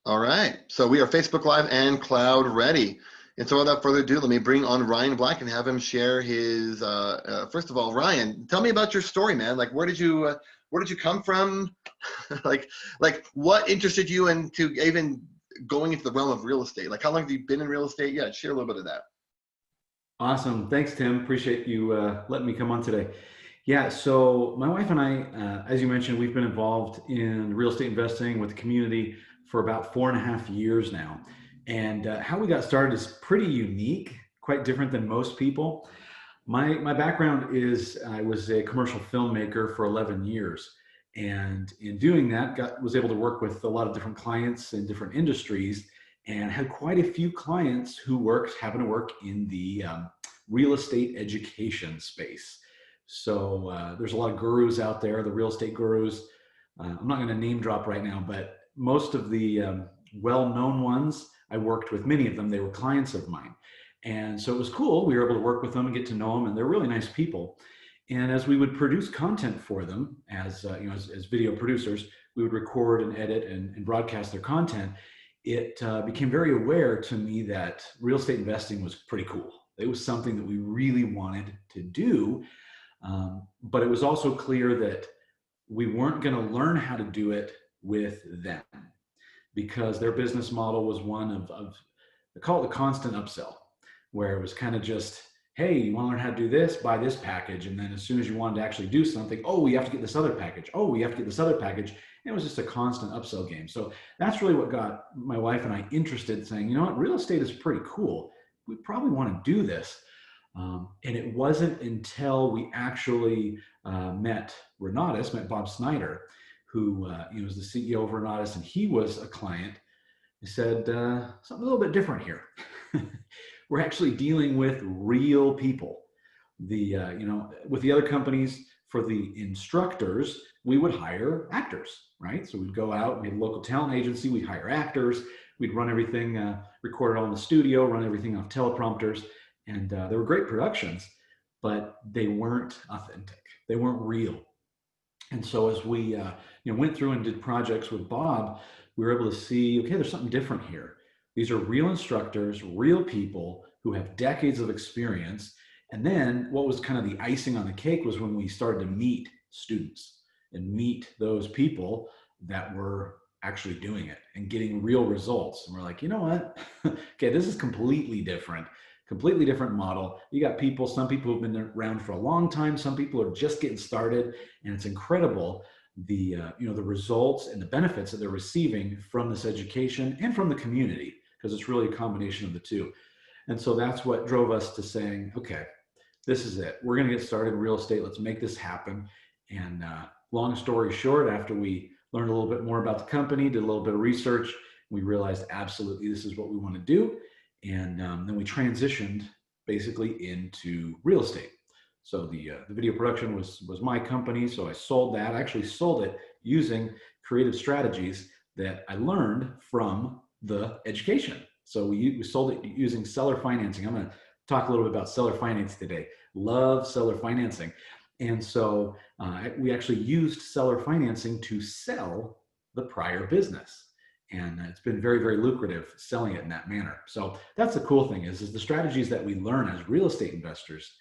All right. So we are Facebook Live and cloud ready. And so without further ado, let me bring on Ryan Black and have him share his, first of all, Ryan, tell me about your story, man. Like, where did you come from? like, what interested you into even going into the realm of real estate? Like, how long have you been in real estate? Yeah, share a little bit of that. Awesome. Thanks, Tim. Appreciate you letting me come on today. Yeah, so my wife and I, as you mentioned, we've been involved in real estate investing with the community for about 4.5 years now. And how we got started is pretty unique, quite different than most people. My background is I was a commercial filmmaker for 11 years. And in doing that, was able to work with a lot of different clients in different industries and had quite a few clients who happened to work in the real estate education space. So there's a lot of gurus out there, the real estate gurus. I'm not going to name drop right now, but most of the well-known ones, I worked with many of them. They were clients of mine. And so it was cool. We were able to work with them and get to know them, and they're really nice people. And as we would produce content for them, as as video producers, we would record and edit and broadcast their content. It became very aware to me that real estate investing was pretty cool. It was something that we really wanted to do, but it was also clear that we weren't going to learn how to do it with them because their business model was one of they call it the constant upsell, where it was kind of just, hey, you want to learn how to do this, buy this package. And then as soon as you wanted to actually do something, oh, you have to get this other package. Oh, we have to get this other package. And it was just a constant upsell game. So that's really what got my wife and I interested, saying, you know what, real estate is pretty cool. We probably want to do this. And it wasn't until we actually met Bob Snyder, who was the CEO of Renatus, and he was a client. He said, something a little bit different here. We're actually dealing with real people. With the other companies, for the instructors, we would hire actors, right? So we'd go out, we had a local talent agency, we'd hire actors, we'd run everything, record it all in the studio, run everything off teleprompters. And they were great productions, but they weren't authentic. They weren't real. And so as we went through and did projects with Bob, we were able to see, okay, there's something different here. These are real instructors, real people who have decades of experience. And then what was kind of the icing on the cake was when we started to meet students and meet those people that were actually doing it and getting real results. And we're like, you know what? Okay, this is completely different model. You got some people who've been around for a long time. Some people are just getting started, and it's incredible the results and the benefits that they're receiving from this education and from the community, because it's really a combination of the two. And so that's what drove us to saying, okay, this is it. We're going to get started in real estate. Let's make this happen. And long story short, after we learned a little bit more about the company, did a little bit of research, we realized absolutely this is what we want to do. And then we transitioned basically into real estate. So the video production was my company. So I sold that. I actually sold it using creative strategies that I learned from the education. So we sold it using seller financing. I'm going to talk a little bit about seller finance today. Love seller financing. And so we actually used seller financing to sell the prior business. And it's been very, very lucrative selling it in that manner. So that's the cool thing is the strategies that we learn as real estate investors,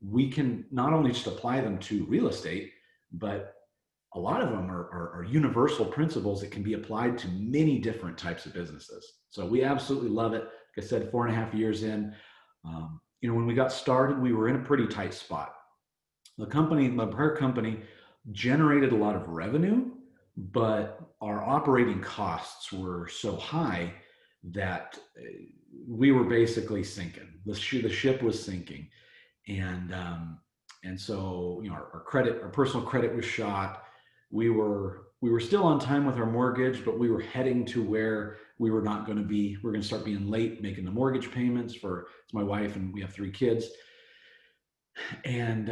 we can not only just apply them to real estate, but a lot of them are universal principles that can be applied to many different types of businesses. So we absolutely love it. Like I said, 4.5 years in, when we got started, we were in a pretty tight spot. The prior company generated a lot of revenue, but our operating costs were so high that we were basically sinking. The ship was sinking, and so our personal credit was shot. We were still on time with our mortgage, but we were heading to where we were not going to be. We're going to start being late making the mortgage payments it's my wife, and we have 3 kids. And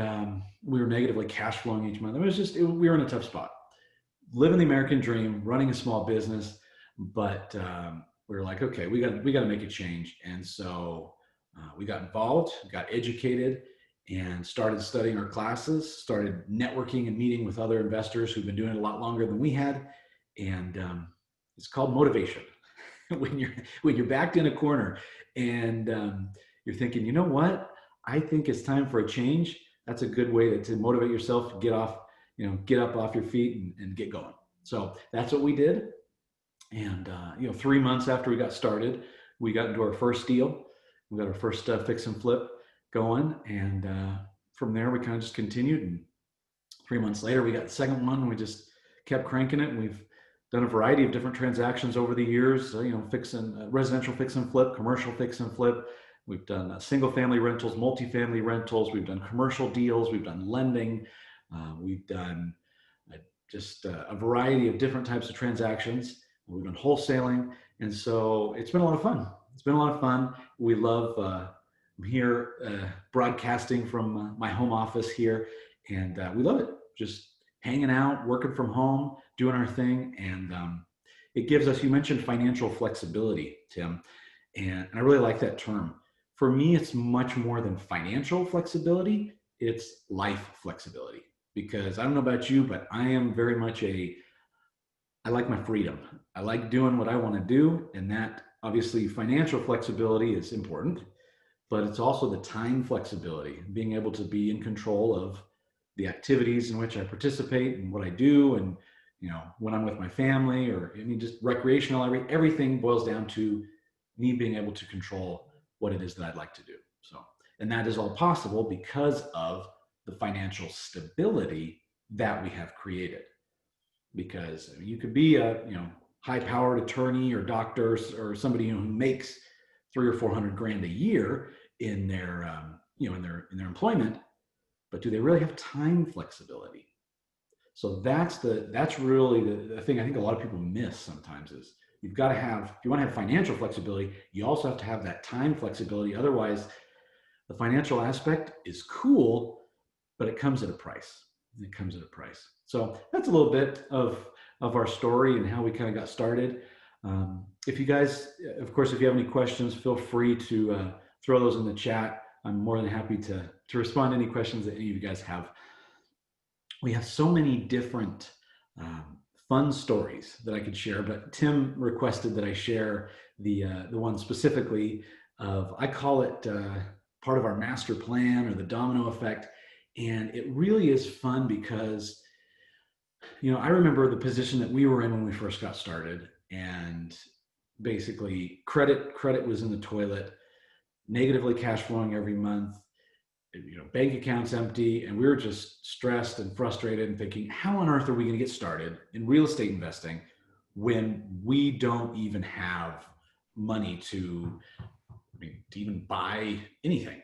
we were negatively cash flowing each month. We were in a tough spot. Living the American dream, running a small business, but we were like, okay, we got to make a change. And so we got involved, got educated, and started studying our classes, started networking and meeting with other investors who've been doing it a lot longer than we had. And it's called motivation. when you're backed in a corner and you're thinking, you know what, I think it's time for a change. That's a good way to motivate yourself to get off, get up off your feet and get going. So that's what we did. And 3 months after we got started, we got into our first deal. We got our first fix and flip going, and from there we kind of just continued. And 3 months later, we got the second one. We just kept cranking it. And we've done a variety of different transactions over the years. Residential fix and flip, commercial fix and flip. We've done single family rentals, multifamily rentals. We've done commercial deals. We've done lending. We've done just a variety of different types of transactions. We've done wholesaling. And so it's been a lot of fun. It's been a lot of fun. We love, I'm here broadcasting from my home office here, and we love it. Just hanging out, working from home, doing our thing. And it gives us, you mentioned financial flexibility, Tim, and I really like that term. For me, it's much more than financial flexibility. It's life flexibility, because I don't know about you, but I am very much I like my freedom. I like doing what I want to do. And that obviously financial flexibility is important, but it's also the time flexibility, being able to be in control of the activities in which I participate and what I do. And, when I'm with my family, or just recreational, everything boils down to me being able to control what it is that I'd like to do. So, and that is all possible because of the financial stability that we have created. Because you could be a high-powered attorney or doctor or somebody who makes 300 or 400 grand a year in their in their employment, but do they really have time flexibility? So that's really the thing I think a lot of people miss sometimes is you've got to have, if you want to have financial flexibility, you also have to have that time flexibility. Otherwise, the financial aspect is cool, but it comes at a price. It comes at a price. So that's a little bit of our story and how we kind of got started. If you guys, of course, if you have any questions, feel free to throw those in the chat. I'm more than happy to respond to any questions that any of you guys have. We have so many different fun stories that I could share, but Tim requested that I share the one specifically of, I call it part of our master plan, or the domino effect. And it really is fun because, I remember the position that we were in when we first got started, and basically credit was in the toilet, negatively cash flowing every month, bank accounts empty, and we were just stressed and frustrated and thinking, how on earth are we going to get started in real estate investing when we don't even have money to even buy anything?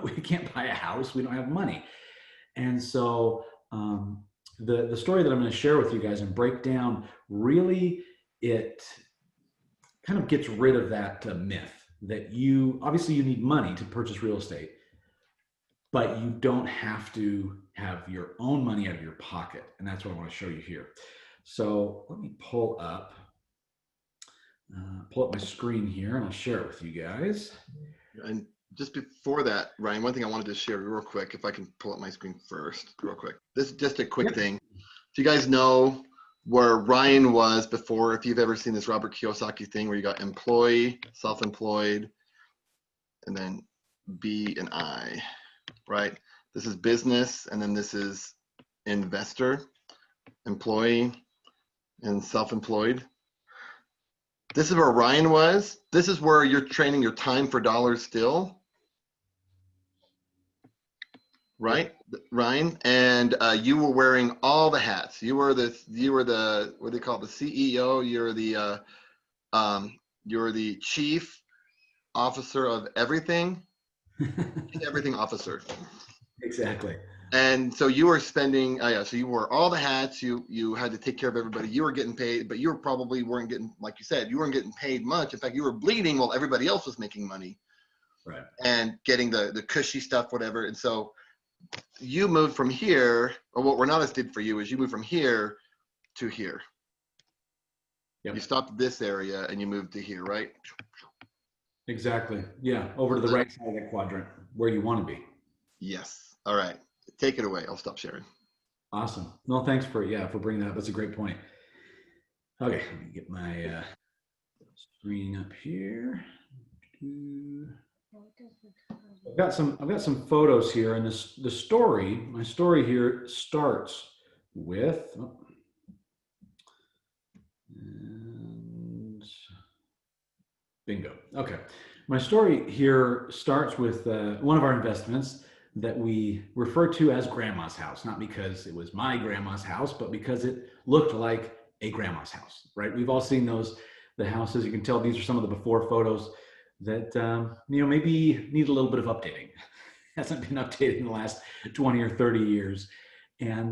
We can't buy a house. We don't have money. And so the story that I'm going to share with you guys and break down, really, it kind of gets rid of that myth that you need money to purchase real estate, but you don't have to have your own money out of your pocket. And that's what I want to show you here. So let me pull up my screen here, and I'll share it with you guys. And just before that, Ryan, one thing I wanted to share real quick, if I can pull up my screen first, real quick. This is just a quick thing. So you guys know where Ryan was before, if you've ever seen this Robert Kiyosaki thing where you got employee, self-employed, and then B and I, right? This is business, and then this is investor, employee, and self-employed. This is where Ryan was. This is where you're training your time for dollars still. Right, Ryan, and you were wearing all the hats. You were the what do they call it, the CEO. You're the chief officer of everything, everything officer. Exactly. And so you were spending, so you wore all the hats. You had to take care of everybody. You were getting paid, but you probably weren't getting, like you said, you weren't getting paid much. In fact, you were bleeding while everybody else was making money, right? And getting the cushy stuff, whatever. And so you moved from here, or what Renatus did for you is you moved from here to here. Yep. You stopped this area and you moved to here, right? Exactly. Yeah, over to the right side of that quadrant where you want to be. Yes. All right. Take it away. I'll stop sharing. Awesome. No, thanks for bringing that up. That's a great point. Okay, let me get my screen up here. I've got some photos here, and my story here starts with, and bingo. Okay. My story here starts with one of our investments that we refer to as grandma's house, not because it was my grandma's house, but because it looked like a grandma's house, right? We've all seen the houses. You can tell these are some of the before photos that, maybe need a little bit of updating. Hasn't been updated in the last 20 or 30 years. And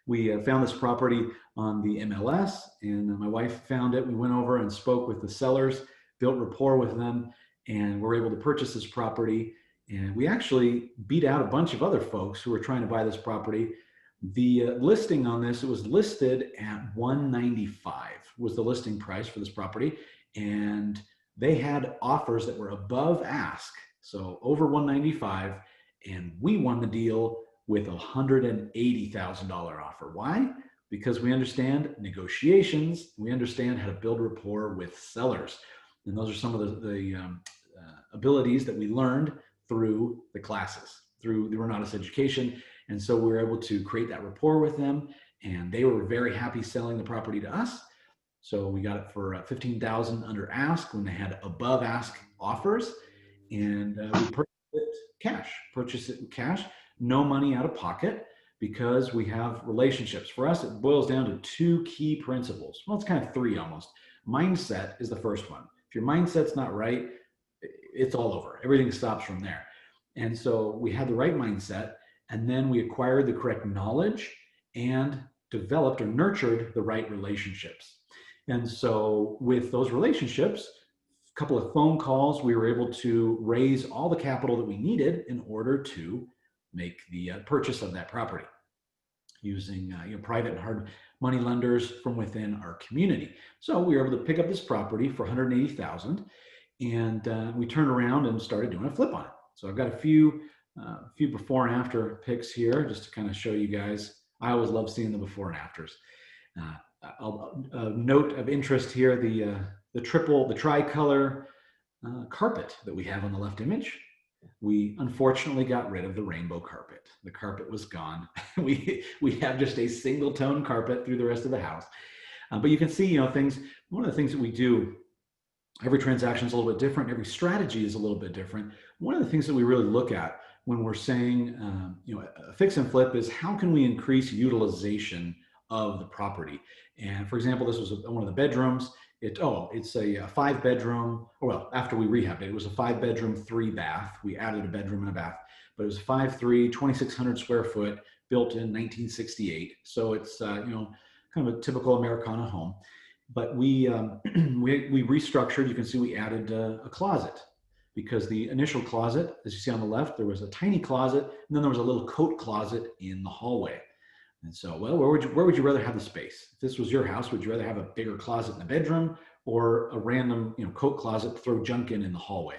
we found this property on the MLS, and my wife found it. We went over and spoke with the sellers, built rapport with them, and were able to purchase this property. And we actually beat out a bunch of other folks who were trying to buy this property. The listing on this, it was listed at 195 was the listing price for this property. And they had offers that were above ask, so over 195, and we won the deal with $180,000 offer. Why? Because we understand negotiations, we understand how to build rapport with sellers. And those are some of the abilities that we learned through the classes, through the Renatus education. And so we were able to create that rapport with them, and they were very happy selling the property to us. So we got it for $15,000 under ask when they had above ask offers, and we purchased it in cash, no money out of pocket, because we have relationships. For us, it boils down to two key principles. Well, it's kind of three almost. Mindset is the first one. If your mindset's not right, it's all over. Everything stops from there. And so we had the right mindset, and then we acquired the correct knowledge and developed or nurtured the right relationships. And so with those relationships, a couple of phone calls, we were able to raise all the capital that we needed in order to make the purchase of that property using private and hard money lenders from within our community. So we were able to pick up this property for $180,000, and we turned around and started doing a flip on it. So I've got a few before and after pics here just to kind of show you guys. I always love seeing the before and afters. A note of interest here, the tricolor carpet that we have on the left image. We unfortunately got rid of the rainbow carpet. The carpet was gone. we have just a single tone carpet through the rest of the house. But you can see, things. One of the things that we do, every transaction is a little bit different. Every strategy is a little bit different. One of the things that we really look at when we're saying, a fix and flip is how can we increase utilization of the property. And for example, this was one of the bedrooms. It's a 5-bedroom, well, after we rehabbed it, it was a 5-bedroom, 3-bath. We added a bedroom and a bath, but it was 5'3", 2,600 square foot, built in 1968. So it's, kind of a typical Americana home. But we restructured. You can see we added a closet, because the initial closet, as you see on the left, there was a tiny closet, and then there was a little coat closet in the hallway. And so, well, where would you rather have the space? If this was your house, would you rather have a bigger closet in the bedroom or a random, coat closet to throw junk in the hallway?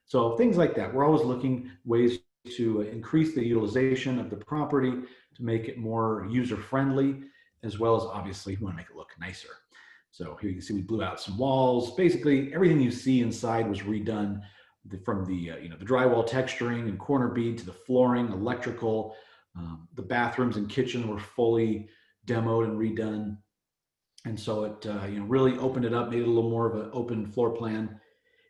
So things like that. We're always looking ways to increase the utilization of the property, to make it more user-friendly, as well as obviously we want to make it look nicer. So here you can see we blew out some walls. Basically, everything you see inside was redone, from the drywall texturing and corner bead to the flooring, electrical. The bathrooms and kitchen were fully demoed and redone. And so it really opened it up, made it a little more of an open floor plan.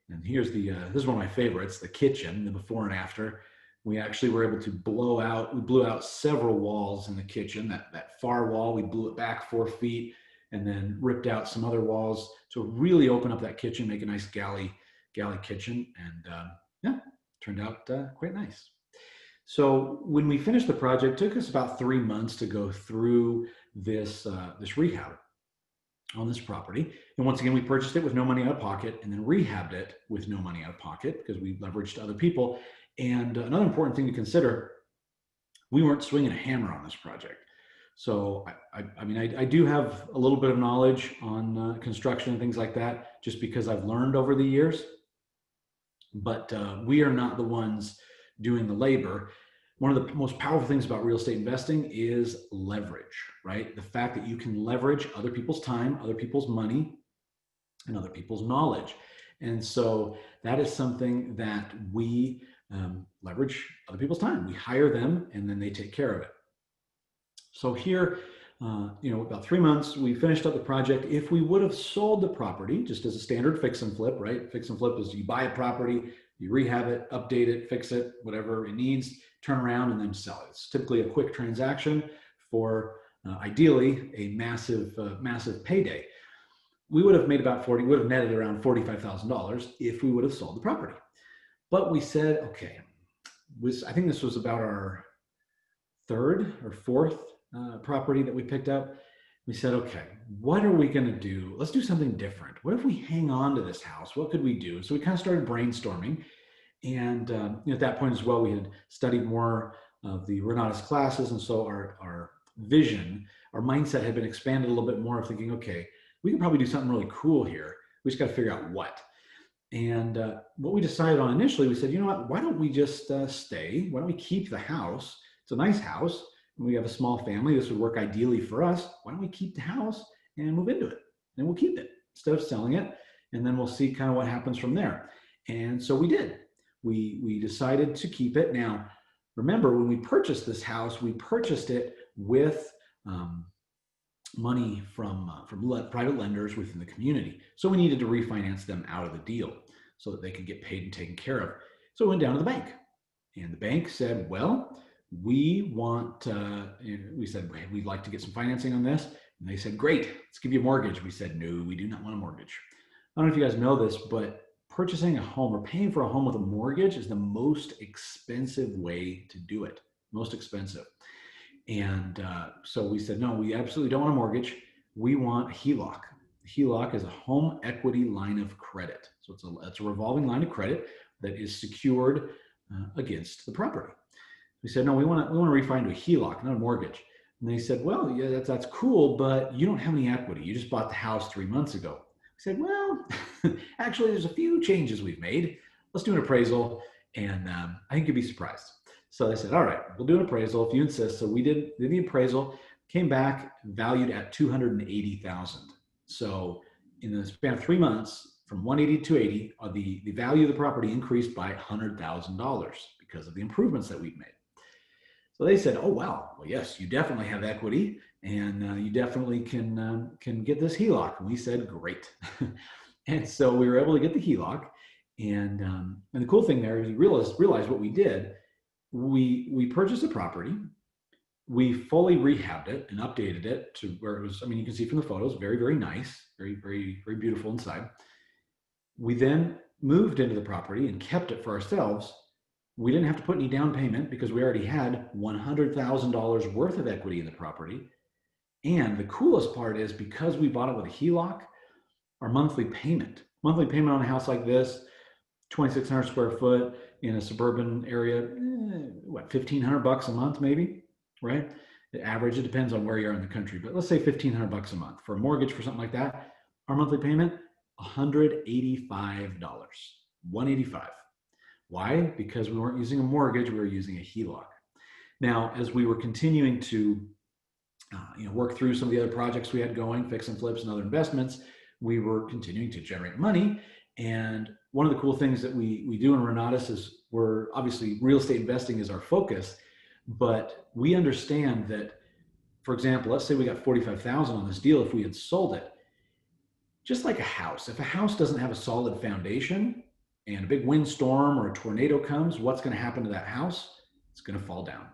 And here's this is one of my favorites, the kitchen, the before and after. We actually were able to blew out several walls in the kitchen. That far wall, we blew it back 4 feet and then ripped out some other walls to really open up that kitchen, make a nice galley kitchen. And turned out quite nice. So when we finished the project, it took us about 3 months to go through this rehab on this property. And once again, we purchased it with no money out of pocket, and then rehabbed it with no money out of pocket because we leveraged other people. And another important thing to consider, we weren't swinging a hammer on this project. So I do have a little bit of knowledge on construction and things like that, just because I've learned over the years. But we are not the ones doing the labor. One of the most powerful things about real estate investing is leverage, right? The fact that you can leverage other people's time, other people's money, and other people's knowledge. And so that is something that we leverage other people's time. We hire them and then they take care of it. So here, about 3 months, we finished up the project. If we would have sold the property, just as a standard fix and flip, right? Fix and flip is you buy a property, you rehab it, update it, fix it, whatever it needs, turn around and then sell it. It's typically a quick transaction for ideally a massive payday. We would have made would have netted around $45,000 if we would have sold the property. But we said, okay, I think this was about our third or fourth property that we picked up. We said, okay, what are we going to do? Let's do something different. What if we hang on to this house? What could we do? So we kind of started brainstorming. And at that point as well, we had studied more of the Renatus classes. And so our vision, our mindset had been expanded a little bit more of thinking, okay, we can probably do something really cool here. We just got to figure out what. And what we decided on initially, we said, you know what, why don't we just stay? Why don't we keep the house? It's a nice house. We have a small family. This would work ideally for us. Why don't we keep the house and move into it? And we'll keep it instead of selling it. And then we'll see kind of what happens from there. And so we did. We decided to keep it. Now, remember, when we purchased this house, we purchased it with money from private lenders within the community. So we needed to refinance them out of the deal so that they could get paid and taken care of. So we went down to the bank. And the bank said, well, we said, we'd like to get some financing on this. And they said, great, let's give you a mortgage. We said, no, we do not want a mortgage. I don't know if you guys know this, but purchasing a home or paying for a home with a mortgage is the most expensive way to do it, most expensive. And so we said, no, we absolutely don't want a mortgage. We want a HELOC. HELOC is a home equity line of credit. So it's a revolving line of credit that is secured against the property. We said, no, we want to refi into a HELOC, not a mortgage. And they said, well, yeah, that's cool, but you don't have any equity. You just bought the house 3 months ago. I said, well, actually, there's a few changes we've made. Let's do an appraisal, and I think you'd be surprised. So they said, all right, we'll do an appraisal if you insist. So we did the appraisal, came back valued at $280,000. So in the span of 3 months, from 180 to 280, the value of the property increased by $100,000 because of the improvements that we've made. So they said, oh, wow, well, yes, you definitely have equity and you definitely can get this HELOC. And we said, great. And so we were able to get the HELOC. And the cool thing there is you realize what we did. We purchased a property. We fully rehabbed it and updated it to where it was, you can see from the photos, very, very nice, very, very, very beautiful inside. We then moved into the property and kept it for ourselves. We didn't have to put any down payment because we already had $100,000 worth of equity in the property. And the coolest part is because we bought it with a HELOC, our monthly payment on a house like this, 2,600 square foot in a suburban area, $1,500 a month maybe, right? The average, it depends on where you are in the country, but let's say $1,500 a month for a mortgage for something like that. Our monthly payment, $185, $185. Why? Because we weren't using a mortgage, we were using a HELOC. Now, as we were continuing to work through some of the other projects we had going, fix and flips and other investments, we were continuing to generate money. And one of the cool things that we do in Renatus is we're obviously real estate investing is our focus, but we understand that, for example, let's say we got $45,000 on this deal. If we had sold it, just like a house, if a house doesn't have a solid foundation and a big windstorm or a tornado comes, what's going to happen to that house? It's going to fall down.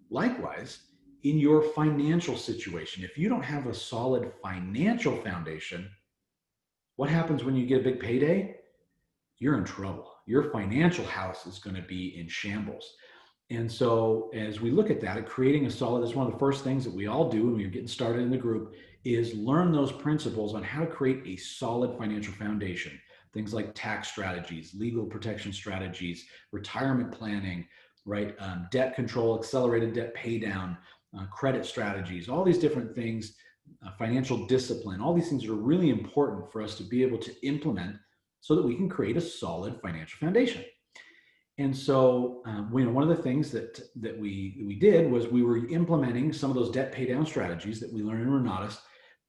Likewise, in your financial situation, if you don't have a solid financial foundation, what happens when you get a big payday? You're in trouble. Your financial house is going to be in shambles. And so as we look at that, creating a solid, that's one of the first things that we all do when we're getting started in the group, is learn those principles on how to create a solid financial foundation. Things like tax strategies, legal protection strategies, retirement planning, right? Debt control, accelerated debt pay down, credit strategies, all these different things, financial discipline, all these things are really important for us to be able to implement so that we can create a solid financial foundation. And so, one of the things that we did was we were implementing some of those debt pay down strategies that we learned in Renatus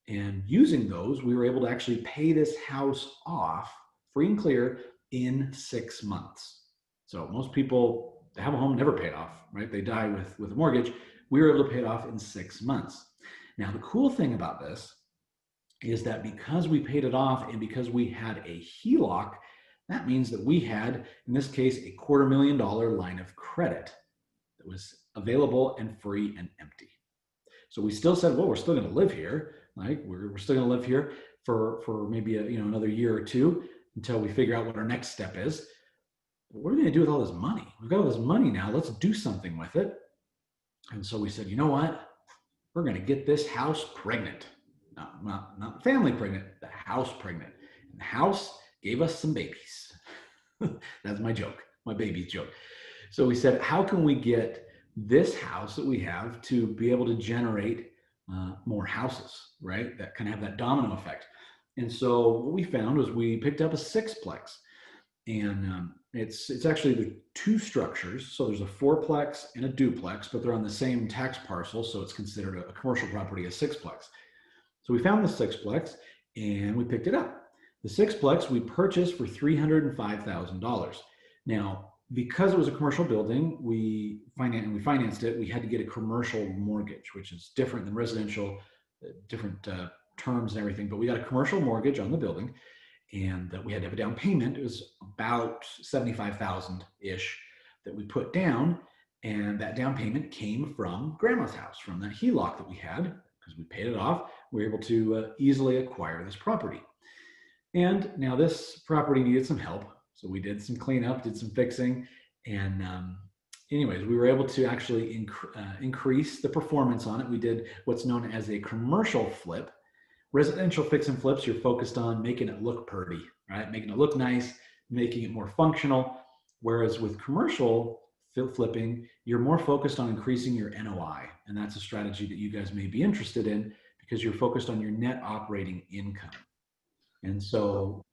And using those, we were able to actually pay this house off free and clear in 6 months. So most people that have a home never pay it off, right? They die with a mortgage. We were able to pay it off in 6 months. Now, the cool thing about this is that because we paid it off and because we had a HELOC, that means that we had, in this case, a $250,000 line of credit that was available and free and empty. So we still said, well, we're still going to live here. Like we're still going to live here for maybe another year or two until we figure out what our next step is. But what are we going to do with all this money? We've got all this money now. Let's do something with it. And so we said, you know what? We're going to get this house pregnant. Not family pregnant, the house pregnant. And the house gave us some babies. That's my joke, my baby's joke. So we said, how can we get this house that we have to be able to generate more houses, right? That kind of have that domino effect. And so what we found was we picked up a sixplex, and it's actually the two structures. So there's a fourplex and a duplex, but they're on the same tax parcel, so it's considered a commercial property, a sixplex. So we found the sixplex and we picked it up. The sixplex we purchased for $305,000. Now, because it was a commercial building, we financed it. We had to get a commercial mortgage, which is different than residential, different terms and everything. But we got a commercial mortgage on the building, and we had to have a down payment. It was about $75,000-ish that we put down, and that down payment came from Grandma's house, from that HELOC that we had, because we paid it off. We were able to easily acquire this property. And now this property needed some help. So we did some cleanup, did some fixing, and anyways, we were able to actually increase the performance on it. We did what's known as a commercial flip. Residential fix and flips, you're focused on making it look pretty, right? Making it look nice, making it more functional. Whereas with commercial flipping, you're more focused on increasing your NOI. And that's a strategy that you guys may be interested in because you're focused on your net operating income. And so,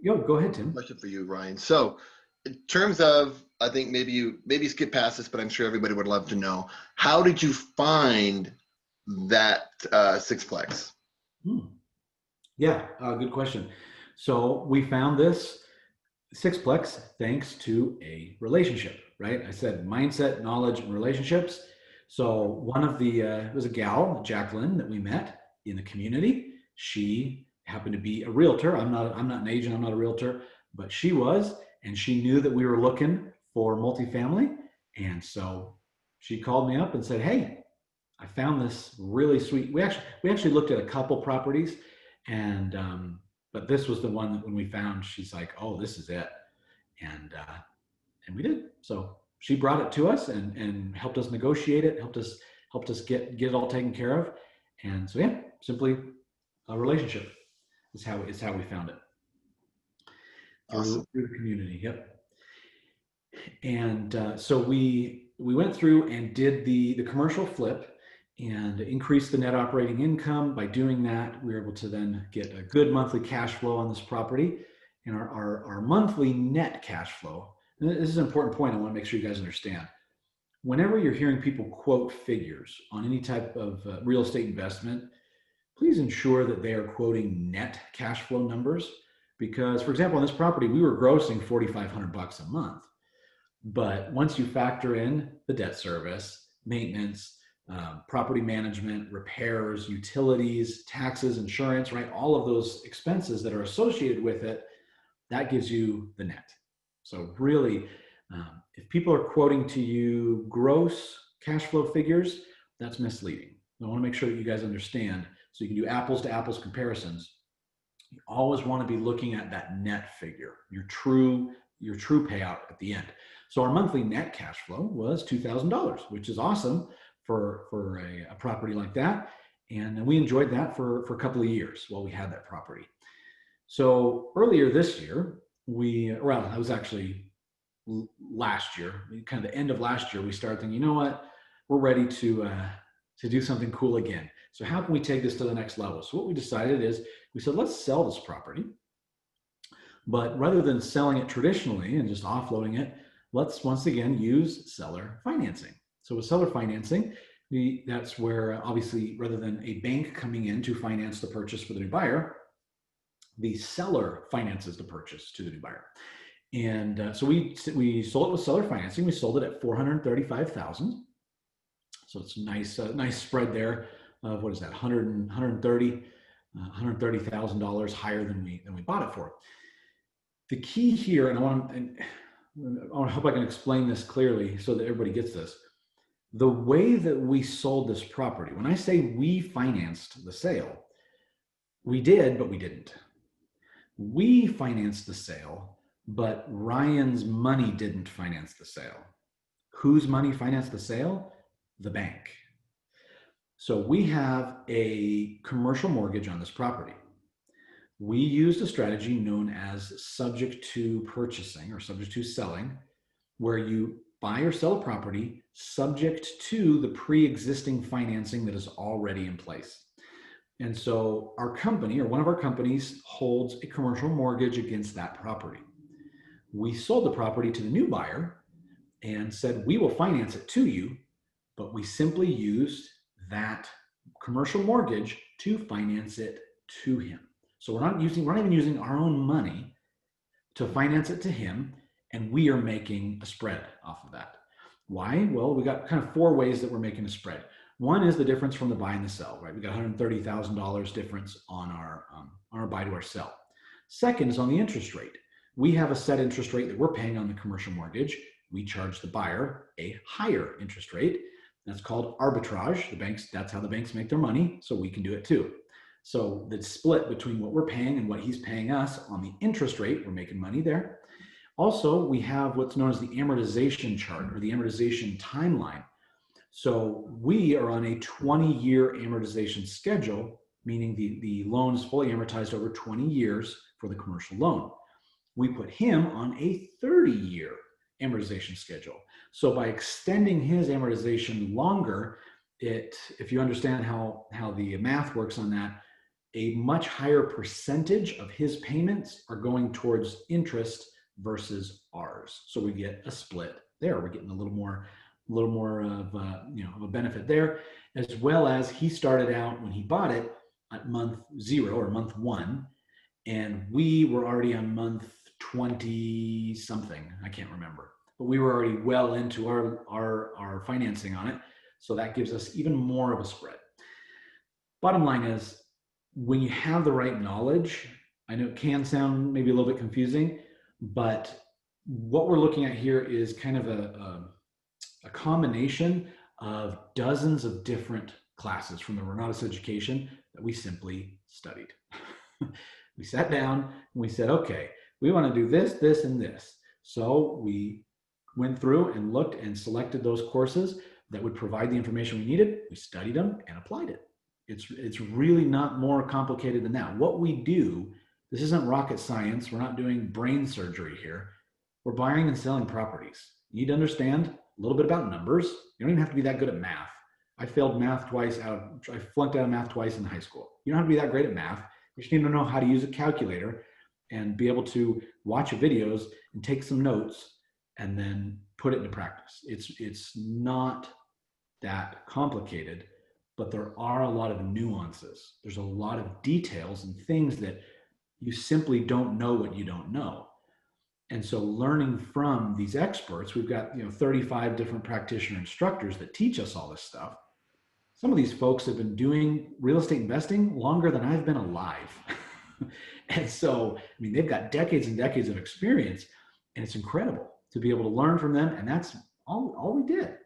go ahead, Tim. Question for you, Ryan. So in terms of, I think maybe skip past this, but I'm sure everybody would love to know, how did you find that sixplex? Yeah, good question. So we found this sixplex thanks to a relationship, right? I said mindset, knowledge, and relationships. So one of it was a gal, Jacqueline, that we met in the community. She happened to be a realtor. I'm not an agent. I'm not a realtor, but she was, and she knew that we were looking for multifamily. And so she called me up and said, "Hey, I found this really sweet." We actually looked at a couple properties, and but this was the one that when we found, she's like, "Oh, this is it," and we did. So she brought it to us and helped us negotiate it, helped us get it all taken care of, and so yeah, simply a relationship is how we found it. Awesome. Through the community. Yep. And so we went through and did the commercial flip and increased the net operating income. By doing that, we were able to then get a good monthly cash flow on this property. And our monthly net cash flow, and this is an important point I want to make sure you guys understand. Whenever you're hearing people quote figures on any type of real estate investment, please ensure that they are quoting net cash flow numbers. Because, for example, on this property, we were grossing $4,500 a month. But once you factor in the debt service, maintenance, property management, repairs, utilities, taxes, insurance, right? All of those expenses that are associated with it, that gives you the net. So really, if people are quoting to you gross cash flow figures, that's misleading. I want to make sure that you guys understand so you can do apples to apples comparisons. You always want to be looking at that net figure, your true payout at the end. So our monthly net cash flow was $2,000, which is awesome for a property like that. And we enjoyed that for a couple of years while we had that property. So earlier this year, it was actually last year, kind of the end of last year, we started thinking, you know what, we're ready to do something cool again. So how can we take this to the next level? So what we decided is we said, let's sell this property. But rather than selling it traditionally and just offloading it, let's once again use seller financing. So with seller financing, That's where obviously rather than a bank coming in to finance the purchase for the new buyer, the seller finances the purchase to the new buyer. And so we sold it with seller financing. We sold it at 435,000. So it's a nice spread there of what is that, 130 $130,000 higher than we bought it for. The key here, and I hope I can explain this clearly so that everybody gets this. The way that we sold this property, when I say we financed the sale, we did, but we didn't. We financed the sale, but Ryan's money didn't finance the sale. Whose money financed the sale? The bank. So we have a commercial mortgage on this property. We used a strategy known as subject to purchasing or subject to selling, where you buy or sell a property subject to the pre-existing financing that is already in place. And so our company, or one of our companies, holds a commercial mortgage against that property. We sold the property to the new buyer and said, we will finance it to you, but we simply used that commercial mortgage to finance it to him. So we're not even using our own money to finance it to him, and we are making a spread off of that. Why? Well, we got kind of four ways that we're making a spread. One is the difference from the buy and the sell, right? We got $130,000 difference on our buy to our sell. Second is on the interest rate. We have a set interest rate that we're paying on the commercial mortgage. We charge the buyer a higher interest rate. That's called arbitrage. That's how the banks make their money, so we can do it too. So the split between what we're paying and what he's paying us on the interest rate, we're making money there. Also, we have what's known as the amortization chart or the amortization timeline. So we are on a 20-year amortization schedule, meaning the loan is fully amortized over 20 years for the commercial loan. We put him on a 30-year amortization schedule. So by extending his amortization longer, if you understand how the math works on that, a much higher percentage of his payments are going towards interest versus ours. So we get a split there. We're getting a little more of a benefit there, as well as he started out when he bought it at month 0 or month 1, and we were already on month 20 something. I can't remember, but we were already well into our financing on it. So that gives us even more of a spread. Bottom line is, when you have the right knowledge, I know it can sound maybe a little bit confusing, but what we're looking at here is kind of a combination of dozens of different classes from the Renatus education that we simply studied. We sat down and we said, okay, we want to do this, this, and this. So we went through and looked and selected those courses that would provide the information we needed. We studied them and applied it. It's really not more complicated than that. What we do, this isn't rocket science. We're not doing brain surgery here. We're buying and selling properties. You need to understand a little bit about numbers. You don't even have to be that good at math. I failed math twice I flunked out of math twice in high school. You don't have to be that great at math. You just need to know how to use a calculator and be able to watch videos and take some notes and then put it into practice. It's not that complicated, but there are a lot of nuances. There's a lot of details and things that you simply don't know what you don't know. And so learning from these experts, we've got 35 different practitioner instructors that teach us all this stuff. Some of these folks have been doing real estate investing longer than I've been alive. And so, I mean, they've got decades and decades of experience, and it's incredible to be able to learn from them. And that's all we did.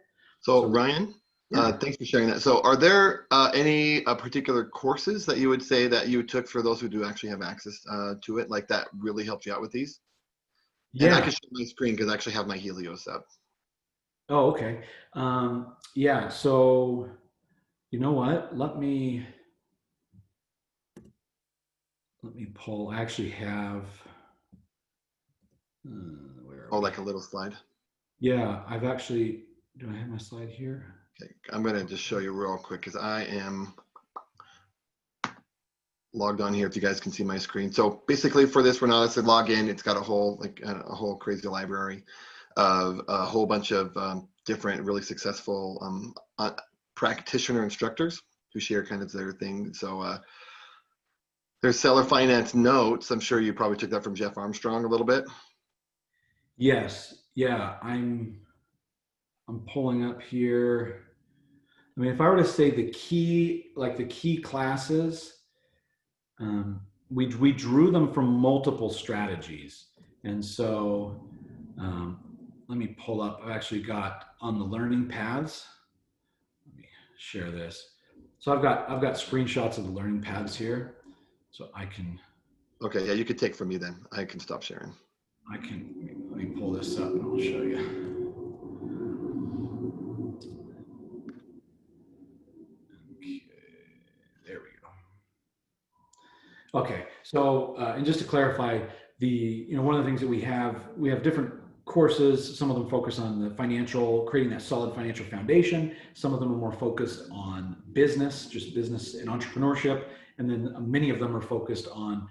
So Ryan, thanks for sharing that. So are there any particular courses that you would say that you took for those who do actually have access to it, like that really helped you out with these? Yeah. And I can show my screen because I actually have my Helios up. Oh, okay. Yeah, so you know what? Let me pull. I actually have like a little slide. Yeah, do I have my slide here? Okay, I'm gonna just show you real quick because I am logged on here if you guys can see my screen. So basically for this Renatus to log in, it's got a whole crazy library of a whole bunch of different really successful practitioner instructors who share kind of their thing. So there's seller finance notes. I'm sure you probably took that from Jeff Armstrong a little bit. Yes. Yeah. I'm pulling up here. I mean, if I were to say the key classes, we drew them from multiple strategies. And so let me pull up. I've actually got on the learning paths. Let me share this. So I've got screenshots of the learning paths here. So I can. Okay, yeah, you could take from me then. I can stop sharing. Let me pull this up and I'll show you. Okay, there we go. Okay, so and just to clarify, one of the things that we have different courses. Some of them focus on the creating that solid financial foundation. Some of them are more focused on business, just business and entrepreneurship, and then many of them are focused on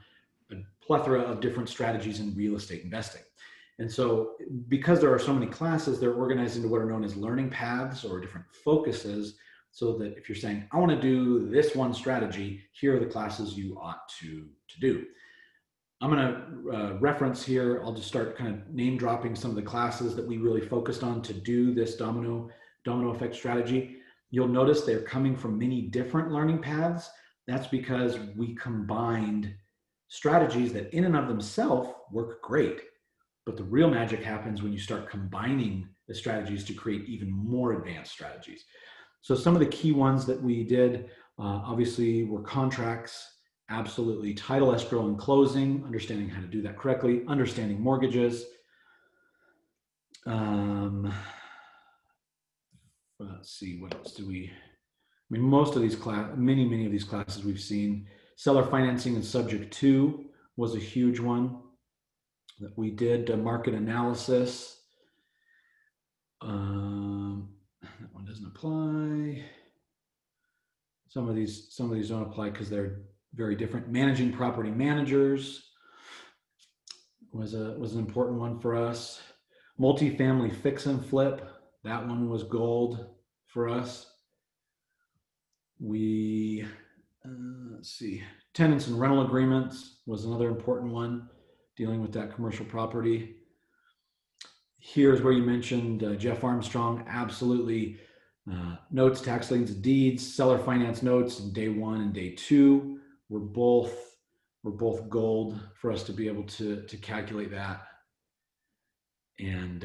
a plethora of different strategies in real estate investing. And so because there are so many classes, they're organized into what are known as learning paths or different focuses, so that if you're saying, I want to do this one strategy, here are the classes you ought to do. I'm going to reference here. I'll just start kind of name dropping some of the classes that we really focused on to do this domino effect strategy. You'll notice they're coming from many different learning paths. That's because we combined strategies that in and of themselves work great. But the real magic happens when you start combining the strategies to create even more advanced strategies. So some of the key ones that we did, obviously, were contracts, absolutely, title, escrow, and closing, understanding how to do that correctly, understanding mortgages. Let's see, what else do we? I mean, most of these many of these classes we've seen. Seller financing and subject to was a huge one that we did. Market analysis. That one doesn't apply. Some of these don't apply because they're very different. Managing property managers was an important one for us. Multifamily fix and flip, that one was gold for us. We let's see, tenants and rental agreements was another important one, dealing with that commercial property. Here's where you mentioned Jeff Armstrong. Absolutely. Notes, tax liens, deeds, seller finance notes in day 1 and day 2 were both gold for us to be able to calculate that. And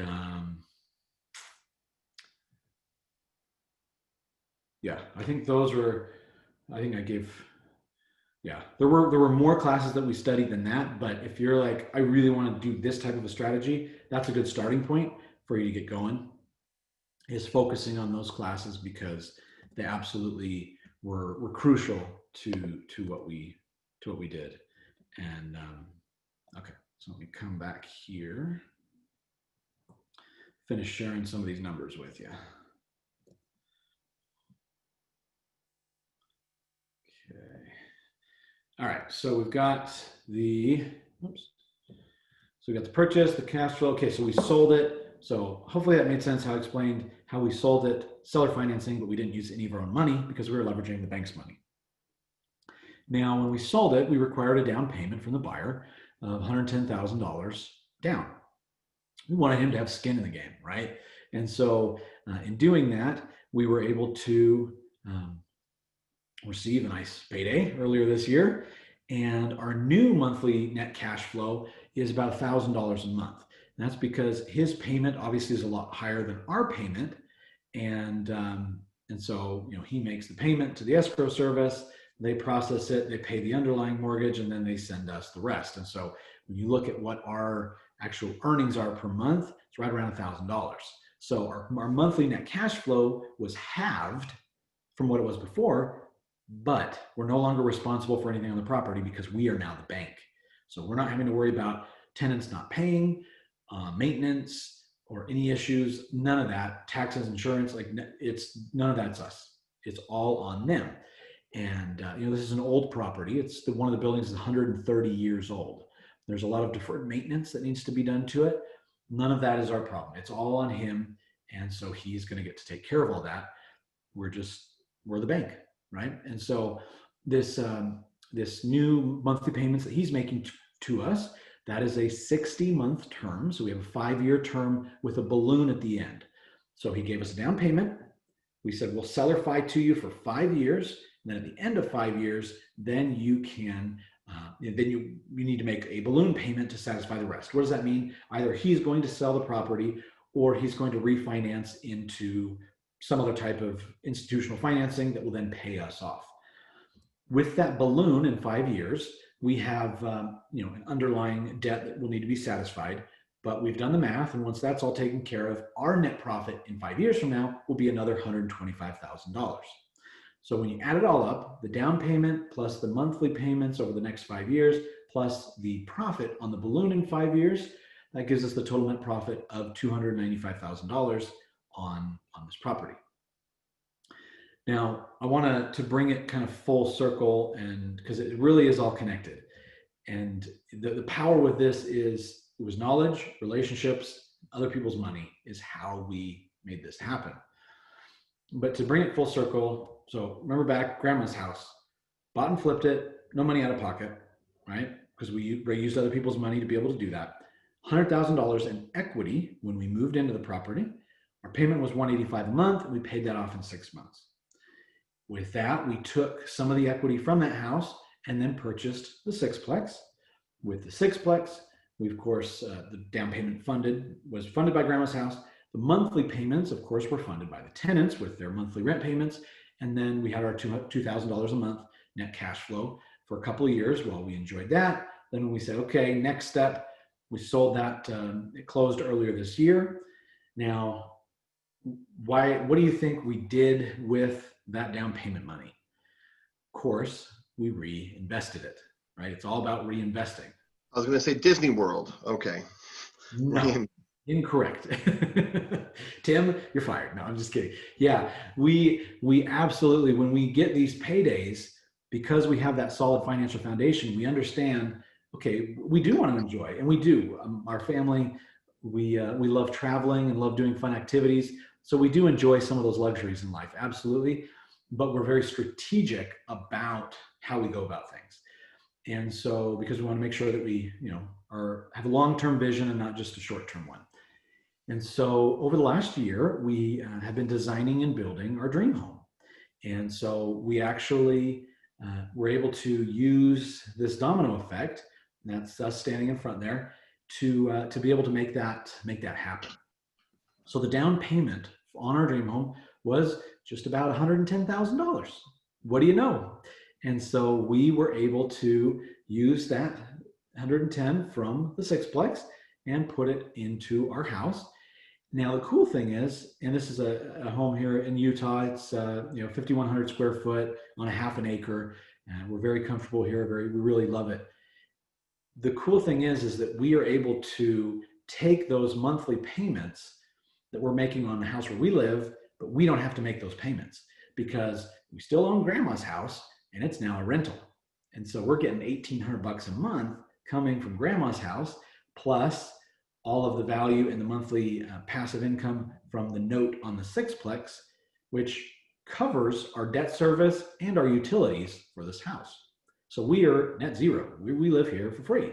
yeah, I think those were. I think I gave. Yeah, there were more classes that we studied than that. But if you're like, I really want to do this type of a strategy, that's a good starting point for you to get going. Is focusing on those classes because they absolutely were crucial to what we did. And okay, so let me come back here, finish sharing some of these numbers with you. Okay. All right, so we've got the purchase, the cash flow. Okay, so we sold it. So hopefully that made sense how I explained how we sold it, seller financing, but we didn't use any of our own money because we were leveraging the bank's money. Now, when we sold it, we required a down payment from the buyer of $110,000 down. We wanted him to have skin in the game, right? And so in doing that, we were able to receive a nice payday earlier this year. And our new monthly net cash flow is about $1,000 a month. And that's because his payment obviously is a lot higher than our payment. And so, he makes the payment to the escrow service, they process it, they pay the underlying mortgage, and then they send us the rest. And so when you look at what our actual earnings are per month, it's right around $1,000. So our monthly net cash flow was halved from what it was before, but we're no longer responsible for anything on the property because we are now the bank. So we're not having to worry about tenants not paying, maintenance, or any issues, none of that, taxes, insurance, it's none of that's us. It's all on them. And this is an old property. One of the buildings is 130 years old. There's a lot of deferred maintenance that needs to be done to it. None of that is our problem. It's all on him. And so he's going to get to take care of all that. We're just we're the bank, right? And so this new monthly payments that he's making to us, that is a 60-month term. So we have a 5-year term with a balloon at the end. So he gave us a down payment. We said, we'll sellerify to you for 5 years. And then at the end of 5 years, then you can, then you need to make a balloon payment to satisfy the rest. What does that mean? Either he's going to sell the property or he's going to refinance into some other type of institutional financing that will then pay us off. With that balloon in 5 years, we have an underlying debt that will need to be satisfied, but we've done the math, and once that's all taken care of, our net profit in 5 years from now will be another $125,000. So when you add it all up, the down payment plus the monthly payments over the next 5 years, plus the profit on the balloon in 5 years, that gives us the total net profit of $295,000 on this property. Now, I want to bring it kind of full circle, and because it really is all connected. And the power with this is, it was knowledge, relationships, other people's money is how we made this happen. But to bring it full circle, so remember back, grandma's house, bought and flipped it, no money out of pocket, right? Because we used other people's money to be able to do that. $100,000 in equity when we moved into the property. Our payment was $185 a month, and we paid that off in 6 months. With that, we took some of the equity from that house and then purchased the sixplex. With the sixplex, we, of course, the down payment was funded by grandma's house. The monthly payments, of course, were funded by the tenants with their monthly rent payments. And then we had our $2,000 a month net cash flow for a couple of years while we enjoyed that. Then when we said, okay, next step, we sold that. It closed earlier this year. Now, what do you think we did with that down payment money? Of course, we reinvested it, right? It's all about reinvesting. I was going to say Disney World. Okay. No, incorrect. Tim, you're fired. No, I'm just kidding. Yeah, we absolutely, when we get these paydays, because we have that solid financial foundation, we understand, okay, we do want to enjoy, and we do. Our family, we love traveling and love doing fun activities. So we do enjoy some of those luxuries in life, absolutely. But we're very strategic about how we go about things. And so, because we want to make sure that we, have a long-term vision and not just a short-term one. And so over the last year, we have been designing and building our dream home. And so we actually were able to use this domino effect, that's us standing in front there, to be able to make that happen. So the down payment on our dream home was just about $110,000. What do you know? And so we were able to use that 110 from the sixplex and put it into our house. Now the cool thing is, and this is a home here in Utah, it's 5,100 square foot on a half an acre, and we're very comfortable here. We really love it. The cool thing is that we are able to take those monthly payments that we're making on the house where we live, but we don't have to make those payments because we still own grandma's house and it's now a rental. And so we're getting $1,800 a month coming from grandma's house, plus all of the value and the monthly passive income from the note on the sixplex, which covers our debt service and our utilities for this house. So we are net zero. We live here for free.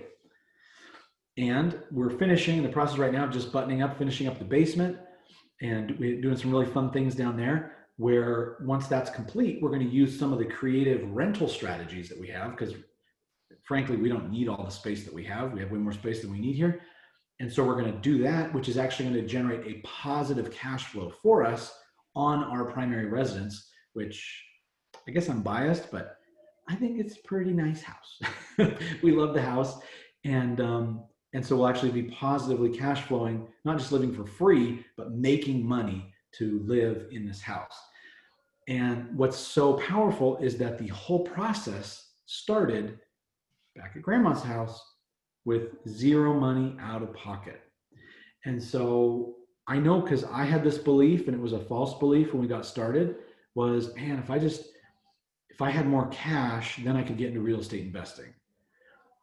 And we're finishing the process right now, just finishing up the basement, and we're doing some really fun things down there, where once that's complete, we're going to use some of the creative rental strategies that we have, because frankly, we don't need all the space that we have. We have way more space than we need here. And so we're going to do that, which is actually going to generate a positive cash flow for us on our primary residence, which I guess I'm biased, but I think it's a pretty nice house. We love the house. And so we'll actually be positively cash flowing, not just living for free, but making money to live in this house. And what's so powerful is that the whole process started back at grandma's house with zero money out of pocket. And so I know, because I had this belief, and it was a false belief when we got started, was, man, if I had more cash, then I could get into real estate investing.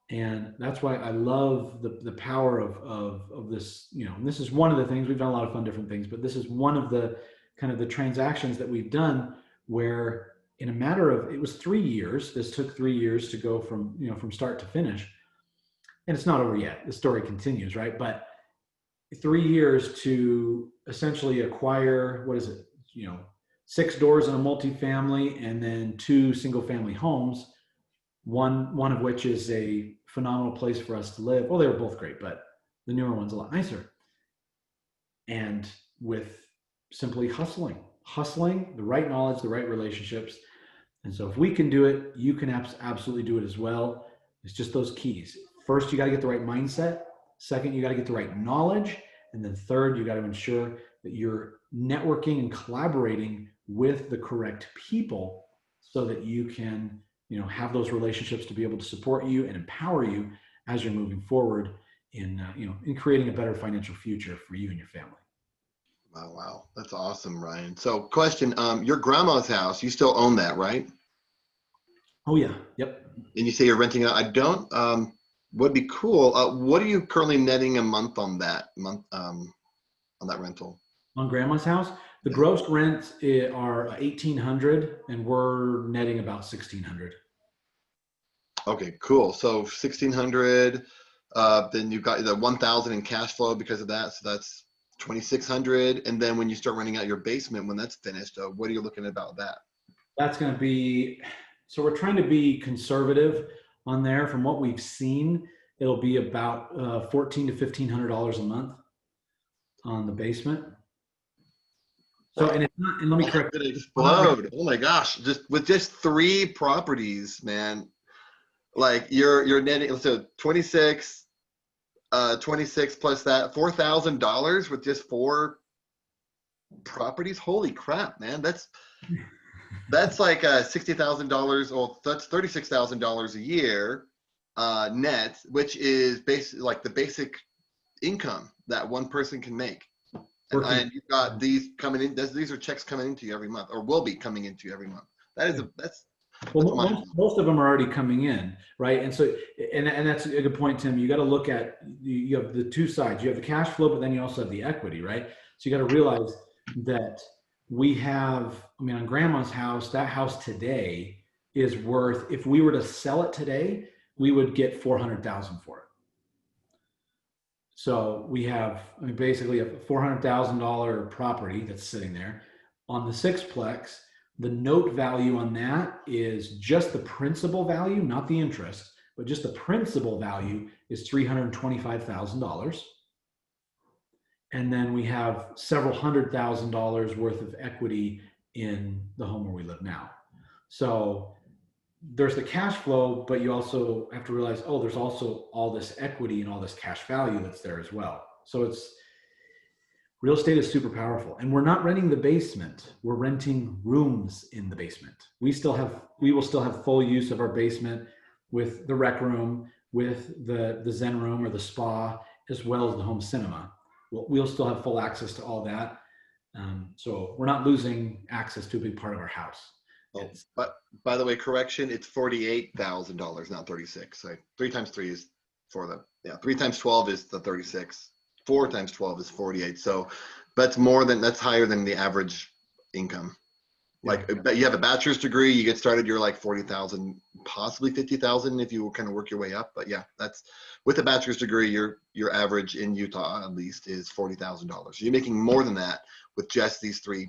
And that's why I love the power of this, and this is one of the things, we've done a lot of fun different things, but this is one of the kind of the transactions that we've done where in a matter of, it was 3 years. This took 3 years to go from, from start to finish. And it's not over yet. The story continues, right? But 3 years to essentially acquire, what is it? 6 doors in a multifamily and then 2 single-family homes. One of which is a phenomenal place for us to live. Well, they were both great, but the newer one's a lot nicer. And with simply hustling, the right knowledge, the right relationships. And so if we can do it, you can absolutely do it as well. It's just those keys. First, you got to get the right mindset. Second, you got to get the right knowledge. And then third, you got to ensure that you're networking and collaborating with the correct people so that you can, have those relationships to be able to support you and empower you as you're moving forward in, in creating a better financial future for you and your family. Wow. That's awesome, Ryan. So question, your grandma's house, you still own that, right? Oh yeah. Yep. And you say you're renting it out. I don't, would be cool. What are you currently netting a month on that on that rental? On grandma's house, the gross rents are 1,800 and we're netting about 1,600. Okay, cool. So 1,600, then you've got the 1,000 in cash flow because of that. So that's 2,600. And then when you start renting out your basement, when that's finished, what are you looking at about that? That's going to be, so we're trying to be conservative on there. From what we've seen, it'll be about $1,400 to $1,500 a month on the basement. So, and it's not, and let me correct. It's explode. Oh my gosh. With 3 properties, man. Like you're netting, so 26 plus that $4,000 with just 4 properties. Holy crap, man. That's like $60,000. Well, that's $36,000 a year net, which is basically like the basic income that one person can make. And you've got these coming in. These are checks coming into you every month, or will be coming into you every month. That's most of them are already coming in, right? And so, and that's a good point, Tim. You got to look at, you have the 2 sides. You have the cash flow, but then you also have the equity, right? So you got to realize that we have, on grandma's house, that house today is worth, if we were to sell it today, we would get $400,000 for it. So we have, basically a $400,000 property that's sitting there on the 6-plex. The note value on that is just the principal value, not the interest, but just the principal value is $325,000. And then we have several $100,000 worth of equity in the home where we live now. So there's the cash flow, but you also have to realize, there's also all this equity and all this cash value that's there as well. So real estate is super powerful. And we're not renting the basement. We're renting rooms in the basement. We will still have full use of our basement with the rec room, with the Zen room or the spa, as well as the home cinema. We'll still have full access to all that. So we're not losing access to a big part of our house. But by the way, correction, it's $48,000, not 36. So 3 times 3 is 3 times 12 is the 36. 4 times 12 is 48. So that's higher than the average income. Like, but you have a bachelor's degree, you get started, you're like 40,000, possibly 50,000 if you kind of work your way up. But yeah, that's with a bachelor's degree, your average in Utah at least is $40,000. So you're making more than that with just these 3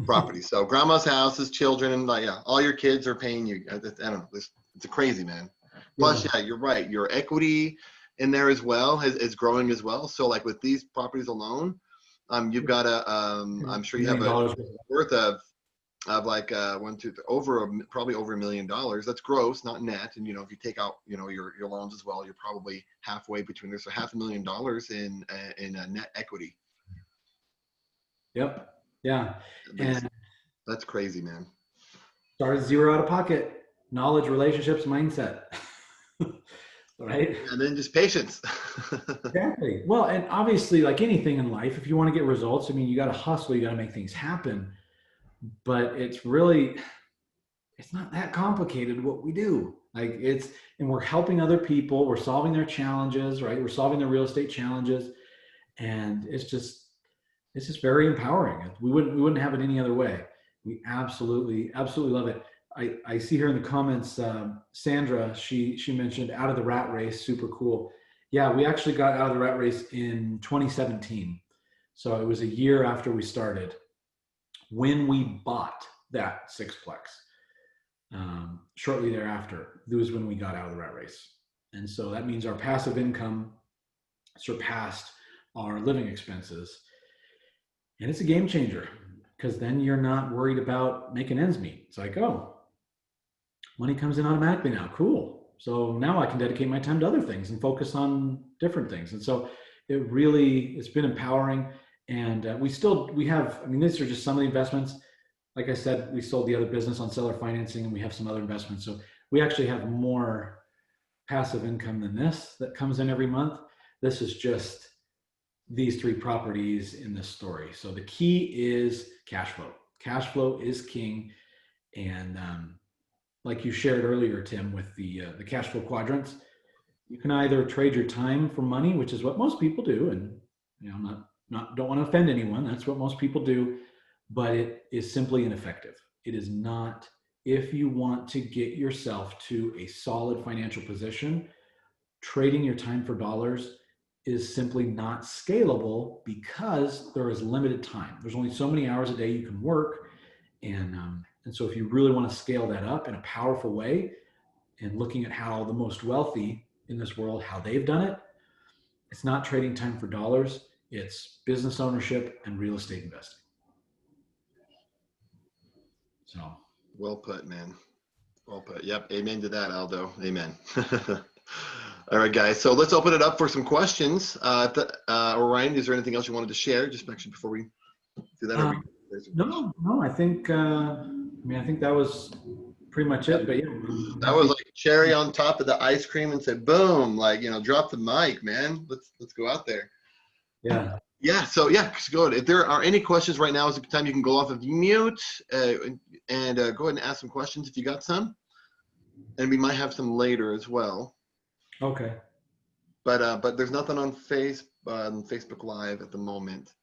properties. So grandma's house is children, and all your kids are paying you. I don't know. It's crazy, man. Plus, you're right. Your equity in there as well is growing as well. So like with these properties alone, you've got I'm sure you have a worth of like probably over $1 million. That's gross, not net. And if you take out your loans as well, you're probably halfway between there. So $500,000 in net equity. Yep. Yeah. And that's crazy, man. Start at 0 out of pocket. Knowledge, relationships, mindset. Right? And then just patience. Exactly. Well, and obviously, like anything in life, if you want to get results, you got to hustle, you got to make things happen. But it's not that complicated what we do. And we're helping other people. We're solving their challenges, right? We're solving their real estate challenges. And it's just very empowering. We wouldn't have it any other way. We absolutely love it. I see here in the comments, Sandra, she mentioned out of the rat race, super cool. Yeah, we actually got out of the rat race in 2017. So it was a year after we started when we bought that sixplex. Shortly thereafter, that was when we got out of the rat race. And so that means our passive income surpassed our living expenses. And it's a game changer because then you're not worried about making ends meet. It's like, oh, money comes in automatically now. Cool. So now I can dedicate my time to other things and focus on different things. And so it's been empowering. And we have, I mean, these are just some of the investments. Like I said, we sold the other business on seller financing and we have some other investments. So we actually have more passive income than this that comes in every month. This is just these three properties in this story. So the key is cash flow. Cash flow is king. And like you shared earlier, Tim, with the cash flow quadrants, you can either trade your time for money, which is what most people do. And, you know, don't want to offend anyone. That's what most people do, but it is simply ineffective. It is not. If you want to get yourself to a solid financial position, trading your time for dollars is simply not scalable because there is limited time. There's only so many hours a day you can work. And so if you really want to scale that up in a powerful way, and looking at how the most wealthy in this world, how they've done it, it's not trading time for dollars. It's business ownership and real estate investing. So. Well put, man. Well put. Yep. Amen to that, Aldo. Amen. All right, guys. So let's open it up for some questions. Ryan, is there anything else you wanted to share? Just actually before we do that. No. I think that was pretty much it. But yeah, that was like cherry on top of the ice cream, and said, "Boom!" Like, drop the mic, man. Let's go out there. Yeah. Yeah. So go ahead. If there are any questions right now, is the time you can go off of mute and go ahead and ask some questions if you got some, and we might have some later as well. Okay. But there's nothing on Facebook Live at the moment.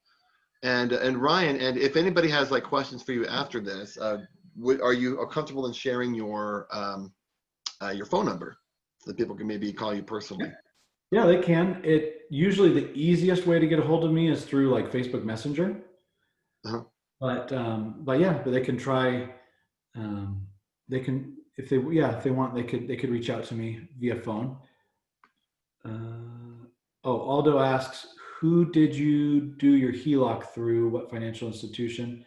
And Ryan, and if anybody has like questions for you after this, are you comfortable in sharing your phone number so that people can maybe call you personally? Yeah, they can. Usually the easiest way to get a hold of me is through like Facebook Messenger. Uh-huh. But they can try. They can if they want they could reach out to me via phone. Aldo asks, who did you do your HELOC through? What financial institution?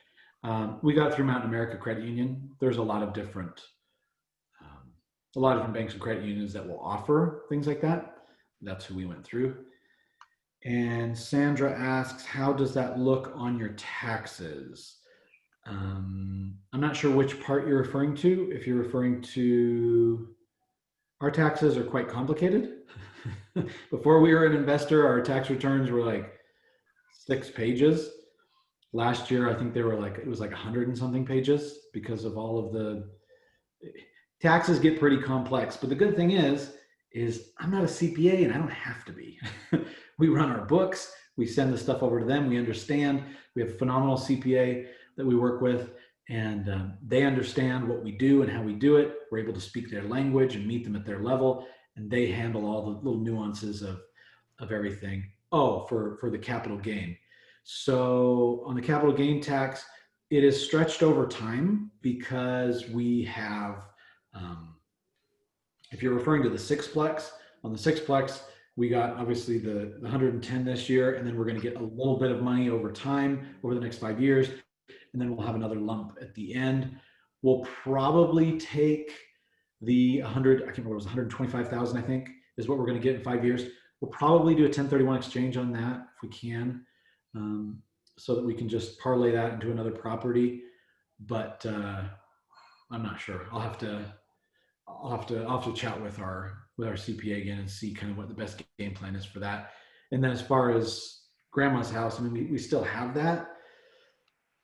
We got through Mountain America Credit Union. There's a lot of different banks and credit unions that will offer things like that. That's who we went through. And Sandra asks, how does that look on your taxes? I'm not sure which part you're referring to. If you're referring to, our taxes are quite complicated. Before we were an investor, our tax returns were like 6 pages. Last year, I think it was like 100 and something pages because of all of the taxes get pretty complex. But the good thing is I'm not a CPA and I don't have to be. We run our books, we send the stuff over to them, we understand. We have a phenomenal CPA that we work with, and they understand what we do and how we do it. We're able to speak their language and meet them at their level, and they handle all the little nuances of everything. For the capital gain. So on the capital gain tax, it is stretched over time because we have, if you're referring to the sixplex, on the sixplex, we got obviously the 110 this year, and then we're going to get a little bit of money over time over the next 5 years. And then we'll have another lump at the end. We'll probably take the 100, I can't remember, it was 125,000, I think, is what we're going to get in 5 years. We'll probably do a 1031 exchange on that if we can, so that we can just parlay that into another property. But I'm not sure. I'll have to chat with our CPA again and see kind of what the best game plan is for that. And then as far as grandma's house, I mean, we still have that.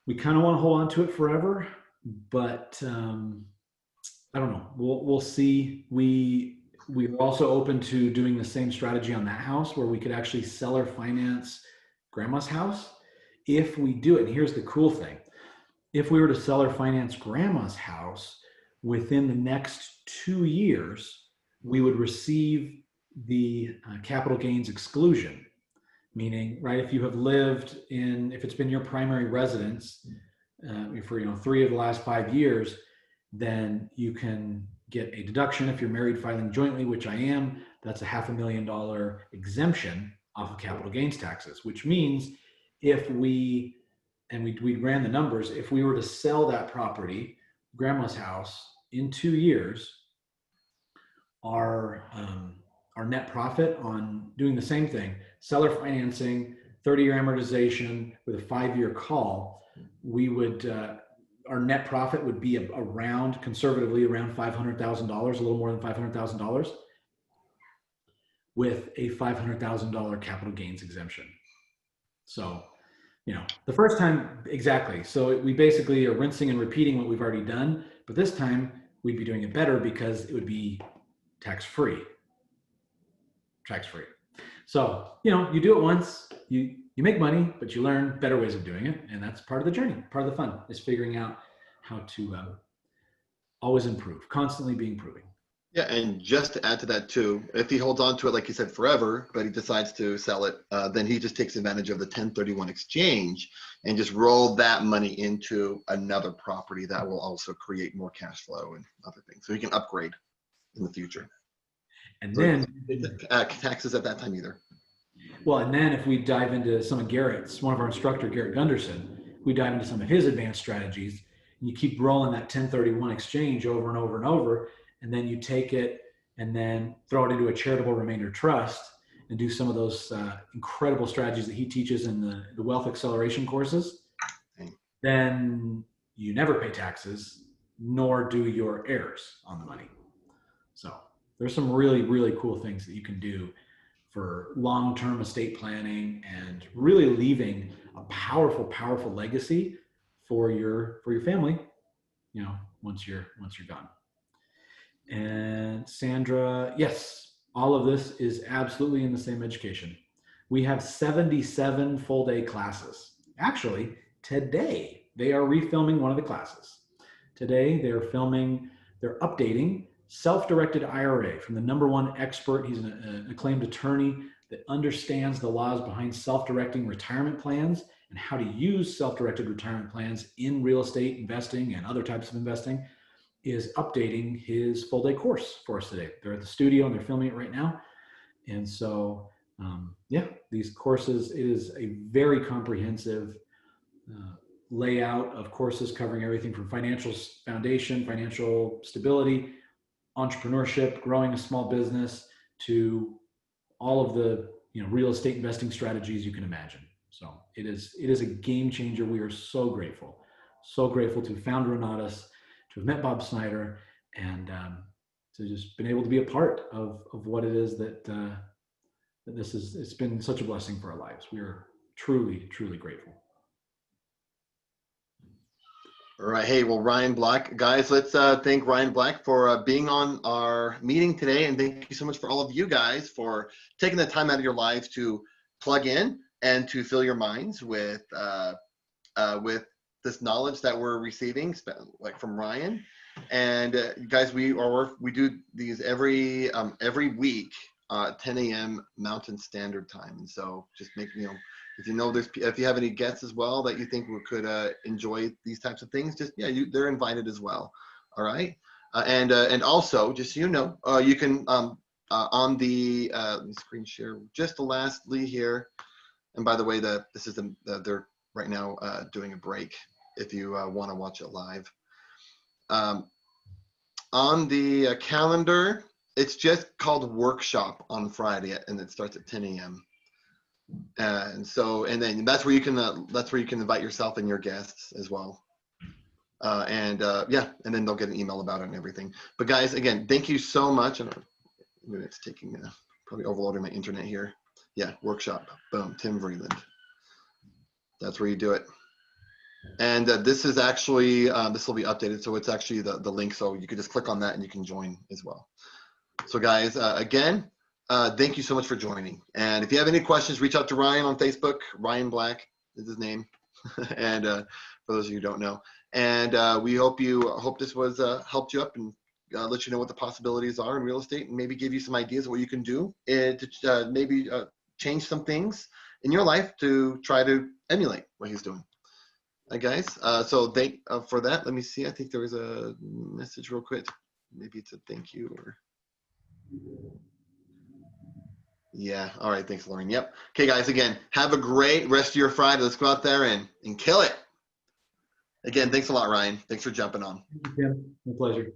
We kind of want to hold on to it forever, but I don't know. We'll see. We're also open to doing the same strategy on that house where we could actually seller finance grandma's house if we do it. And here's the cool thing. if we were to sell or finance grandma's house within the next 2 years, we would receive the capital gains exclusion. Meaning, right, if you have lived in, if it's been your primary residence for 3 of the last 5 years, then you can get a deduction if you're married filing jointly, which I am. That's a $500,000 exemption off of capital gains taxes, which means if we, and we ran the numbers, if we were to sell that property, grandma's house, in 2 years, our our net profit on doing the same thing, seller financing, 30-year amortization with a 5-year call, we would our net profit would be around, conservatively, around $500,000, a little more than $500,000, with a $500,000 capital gains exemption. So, the first time, exactly. So we basically are rinsing and repeating what we've already done, but this time we'd be doing it better because it would be tax-free. Tax-free. So, you do it once, you make money, but you learn better ways of doing it. And that's part of the journey. Part of the fun is figuring out how to always improve, constantly be improving. Yeah, and just to add to that too, if he holds on to it, like you said, forever, but he decides to sell it, then he just takes advantage of the 1031 exchange and just roll that money into another property that will also create more cash flow and other things. So he can upgrade in the future. And So then taxes at that time either. Well, and then if we dive into some of Garrett's, one of our instructor, Garrett Gunderson, we dive into some of his advanced strategies, and you keep rolling that 1031 exchange over and over and over, and then you take it and then throw it into a charitable remainder trust and do some of those incredible strategies that he teaches in the wealth acceleration courses, then you never pay taxes, nor do your heirs on the money. So there's some really, really cool things that you can do for long-term estate planning and really leaving a powerful, powerful legacy for your family, once you're gone. And Sandra, yes, all of this is absolutely in the same education. We have 77 full-day classes. Actually, today they are refilming one of the classes. Today they're updating Self-Directed IRA from the #1 expert. He's an acclaimed attorney that understands the laws behind self-directing retirement plans and how to use self-directed retirement plans in real estate investing and other types of investing, is updating his full-day course for us today. They're at the studio and they're filming it right now. And so, these courses, it is a very comprehensive layout of courses covering everything from financial foundation, financial stability, entrepreneurship, growing a small business, to all of the real estate investing strategies you can imagine. So it is a game changer. We are so grateful to founder Renatus, to have met Bob Snyder, and to just been able to be a part of what it is that it's been such a blessing for our lives. We are truly, truly grateful. All right. Hey, well, Ryan Black, guys, let's thank Ryan Black for being on our meeting today. And thank you so much for all of you guys for taking the time out of your lives to plug in and to fill your minds with this knowledge that we're receiving, like from Ryan. And guys, we do these every week, 10 a.m. Mountain Standard Time. And so just make, if you have any guests as well that you think could enjoy these types of things, just they're invited as well. All right, and also just so you know, you can on the let me screen share just lastly here. And by the way, this is they're right now doing a break if you want to watch it live. On the calendar, it's just called Workshop on Friday, and it starts at 10 a.m. And then that's where you can invite yourself and your guests as well. And then they'll get an email about it and everything. But guys, again, thank you so much. And it's taking probably overloading my internet here. Yeah, Workshop. Boom, Tim Vreeland. That's where you do it. And this is actually this will be updated, so it's actually the link. So you can just click on that and you can join as well. So guys, again. Thank you so much for joining. And if you have any questions, reach out to Ryan on Facebook. Ryan Black is his name. And for those of you who don't know. And we hope this was helped you up and let you know what the possibilities are in real estate, and maybe give you some ideas of what you can do to maybe change some things in your life to try to emulate what he's doing. All right, guys. So thank for that. Let me see. I think there was a message real quick. Maybe it's a thank you or. Yeah. All right. Thanks, Lauren. Yep. Okay, guys. Again, have a great rest of your Friday. Let's go out there and kill it. Again, thanks a lot, Ryan. Thanks for jumping on. Yeah, my pleasure.